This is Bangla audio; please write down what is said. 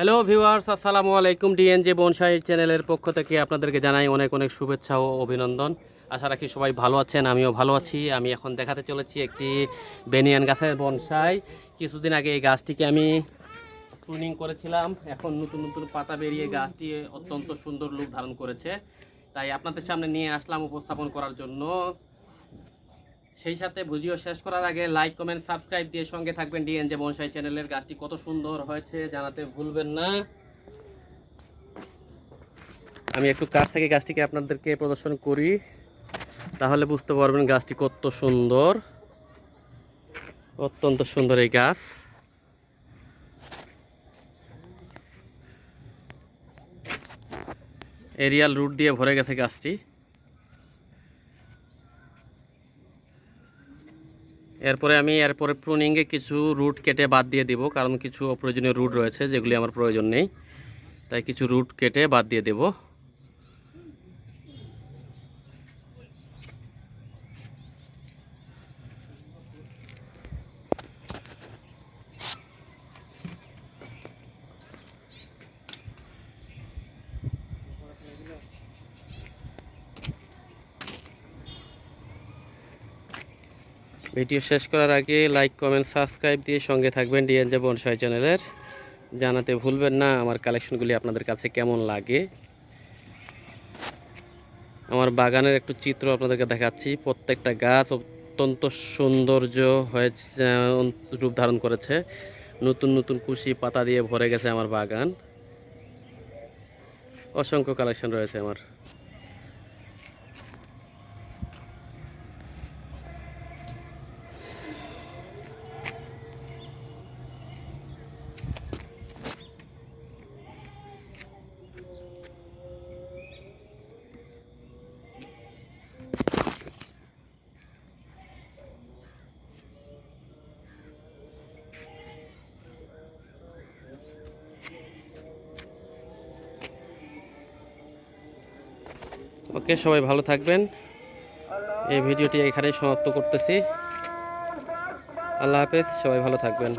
হ্যালো ভিউয়ার্স, আসসালামু আলাইকুম। ডিএনজে বনসাই চ্যানেলের পক্ষ থেকে আপনাদেরকে জানাই অনেক অনেক শুভেচ্ছা ও অভিনন্দন। আশা রাখি সবাই ভালো আছেন, আমিও ভালো আছি। আমি এখন দেখাতে চলেছি একটি বেনিয়ান গাছের বনসাই। কিছুদিন আগে এই গাছটিকে আমি প্রুনিং করেছিলাম, এখন নতুন নতুন পাতা বেরিয়ে গাছটি অত্যন্ত সুন্দর রূপ ধারণ করেছে। তাই আপনাদের সামনে নিয়ে আসলাম উপস্থাপন করার জন্য। সেই সাথে ভিডিও শেষ করার আগে লাইক, কমেন্ট, সাবস্ক্রাইব দিয়ে সঙ্গে থাকবেন। ডিএনজে বনসাই চ্যানেলের গাছটি কত সুন্দর হয়েছে জানাতে ভুলবেন না। আমি একটু কাছ থেকে গাছটিকে আপনাদেরকে প্রদর্শন করি, তাহলে বুঝতে পারবেন গাছটি কত সুন্দর, অত্যন্ত সুন্দর এই গাছ। এরিয়াল রুট দিয়ে ভরে গেছে গাছটি। এরপরে প্রুনিংয়ে কিছু রুট কেটে বাদ দিয়ে দিব, কারণ কিছু অপ্রয়োজনীয় রুট রয়েছে যেগুলি আমার প্রয়োজন নেই, তাই কিছু রুট কেটে বাদ দিয়ে দেব। ভিডিও শেষ করার আগে লাইক, কমেন্ট, সাবস্ক্রাইব দিয়ে সঙ্গে থাকবেন ডিএনজে বনসাই চ্যানেলের। জানাতে ভুলবেন না আমার কালেকশনগুলি আপনাদের কাছে কেমন লাগে। আমার বাগানের একটু চিত্র আপনাদেরকে দেখাচ্ছি। প্রত্যেকটা গাছ অত্যন্ত সৌন্দর্য হয়েছে, রূপ ধারণ করেছে। নতুন নতুন কুশি পাতা দিয়ে ভরে গেছে আমার বাগান। অসংখ্য কালেকশন রয়েছে আমার। ওকে, সবাই ভালো থাকবেন। এই ভিডিওটি এখানেই সমাপ্ত করতেছি। আল্লাহ হাফেজ, সবাই ভালো থাকবেন।